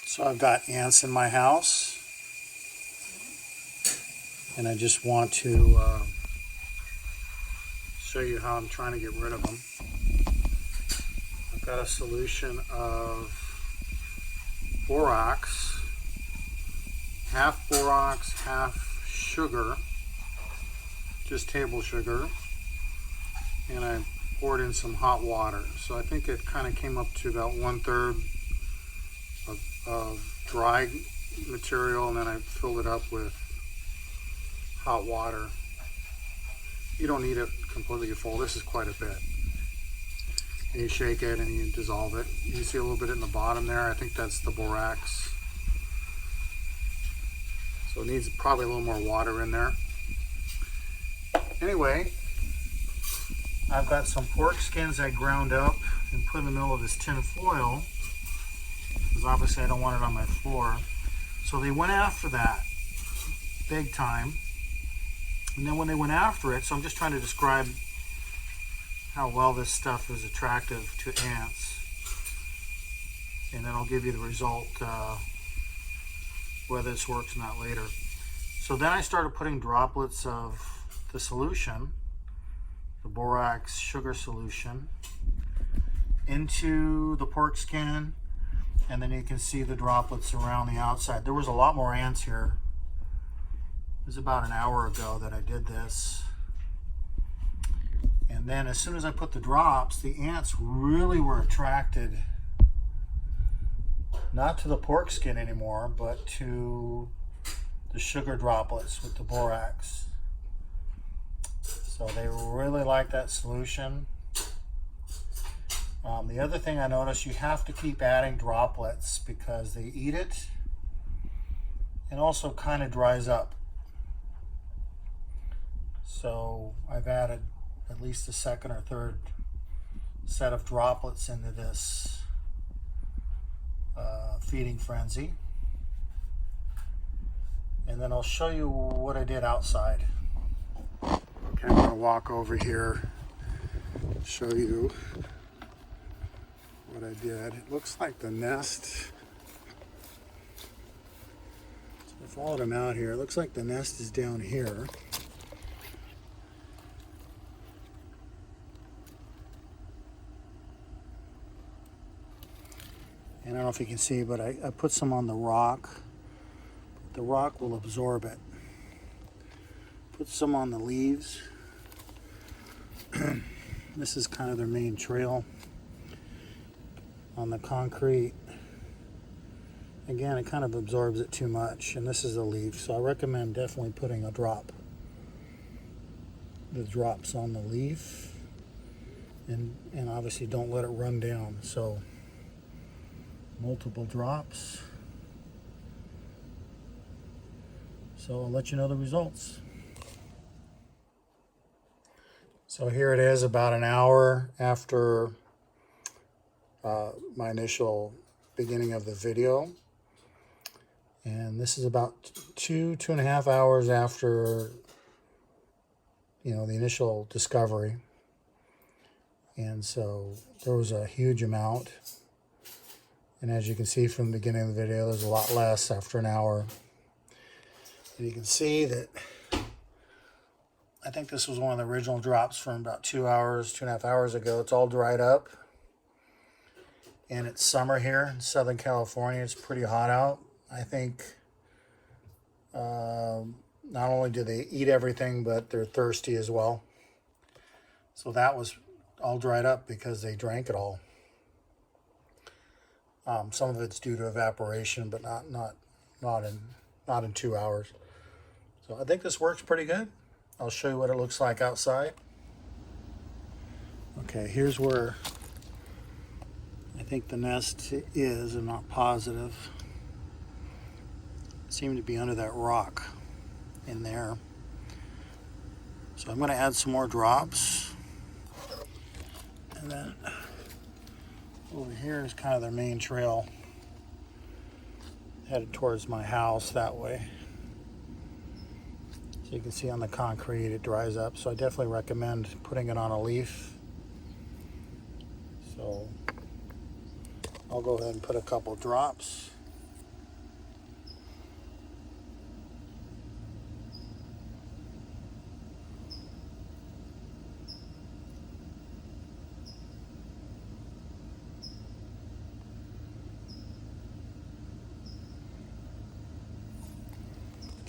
So I've got ants in my house, and I just want to show you how I'm trying to get rid of them. I've got a solution of borax, half borax, half sugar, just table sugar, and I poured in some hot water. So I think it kind of came up to about 1/3 of dry material, and then I filled it up with hot water. You don't need it completely full. This is quite a bit. And you shake it and you dissolve it. You see a little bit in the bottom there. I think that's the borax. So it needs probably a little more water in there. Anyway, I've got some pork skins I ground up and put in the middle of this tin foil, because obviously I don't want it on my floor. So they went after that big time. And then when they went after it, so I'm just trying to describe how well this stuff is attractive to ants. And then I'll give you the result, whether this works or not later. So then I started putting droplets of the solution, the borax sugar solution, into the pork skin, and then you can see the droplets around the outside. There was a lot more ants here. It was about an hour ago that I did this. And then as soon as I put the drops, the ants really were attracted not to the pork skin anymore, but to the sugar droplets with the borax. So they really like that solution. The other thing I noticed, you have to keep adding droplets because they eat it and also kind of dries up. So I've added at least a second or third set of droplets into this feeding frenzy. And then I'll show you what I did outside. Okay, I'm going to walk over here, show you what I did. It looks like the nest. So I followed him out here. It looks like the nest is down here. And I don't know if you can see, but I put some on the rock. The rock will absorb it. Put some on the leaves. This is kind of their main trail. On the concrete, again, it kind of absorbs it too much, and this is a leaf, so I recommend definitely putting the drops on the leaf, and obviously don't let it run down. So multiple drops. So I'll let you know the results. So here it is, about an hour after my initial beginning of the video, and this is about 2.5 hours after the initial discovery. And so there was a huge amount, and as you can see from the beginning of the video, there's a lot less after an hour. And you can see that I think this was one of the original drops from about 2.5 hours ago. It's all dried up. And it's summer here in Southern California. It's pretty hot out. I think not only do they eat everything, but they're thirsty as well. So that was all dried up because they drank it all. Some of it's due to evaporation, but not in 2 hours. So I think this works pretty good. I'll show you what it looks like outside. Okay, here's where I think the nest is. I'm not positive. It seemed to be under that rock in there. So I'm going to add some more drops. And then over here is kind of their main trail, headed towards my house that way. So you can see on the concrete it dries up. So I definitely recommend putting it on a leaf. So I'll go ahead and put a couple drops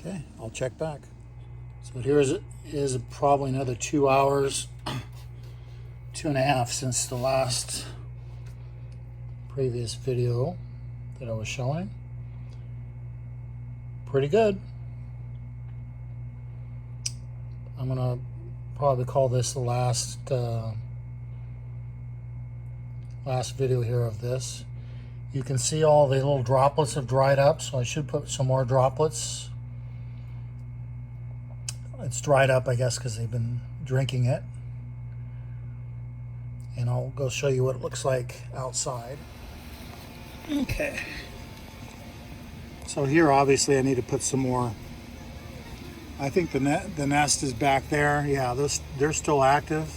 Okay, I'll check back. So here is probably another 2 hours, 2.5 since the last previous video that I was showing. Pretty good. I'm gonna probably call this the last video here of this. You can see all the little droplets have dried up, so I should put some more droplets. It's dried up, I guess, because they've been drinking it. And I'll go show you what it looks like outside. Okay. So here, obviously, I need to put some more. I think the nest is back there. Yeah, they're still active.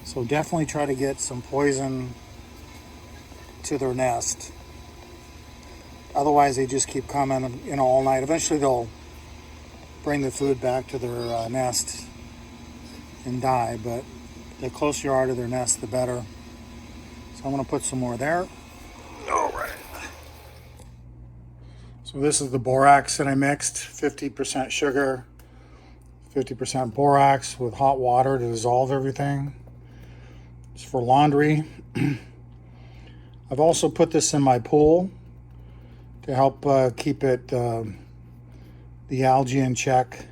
So definitely try to get some poison to their nest. Otherwise, they just keep coming, you know, all night. Eventually, they'll bring the food back to their nest and die. But the closer you are to their nest, the better. So I'm going to put some more there. All right. So this is the borax that I mixed. 50% sugar, 50% borax with hot water to dissolve everything. It's for laundry. I've also put this in my pool to help keep it the algae in check.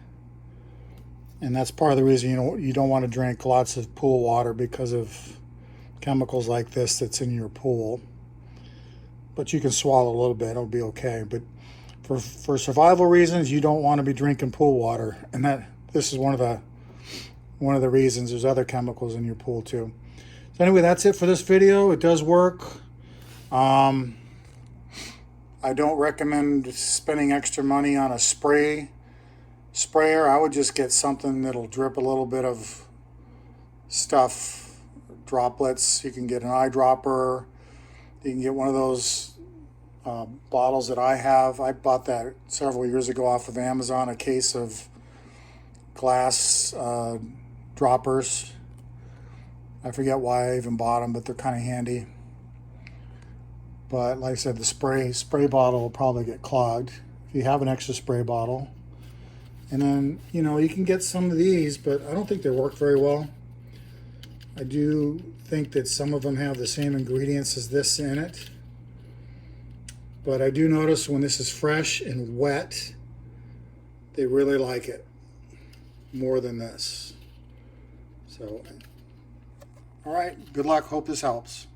And that's part of the reason you don't want to drink lots of pool water, because of chemicals like this that's in your pool. But you can swallow a little bit, it'll be okay. But for survival reasons, you don't want to be drinking pool water, and this is one of the reasons. There's other chemicals in your pool too. So anyway, that's it for this video. It does work. I don't recommend spending extra money on a sprayer. I would just get something that'll drip a little bit of stuff, droplets. You can get an eyedropper. You can get one of those bottles that I have. I bought that several years ago off of Amazon, a case of glass droppers. I forget why I even bought them, but they're kind of handy. But like I said, the spray bottle will probably get clogged if you have an extra spray bottle. And then, you know, you can get some of these, but I don't think they work very well. I do think that some of them have the same ingredients as this in it. But I do notice when this is fresh and wet, they really like it more than this. So, all right, good luck. Hope this helps.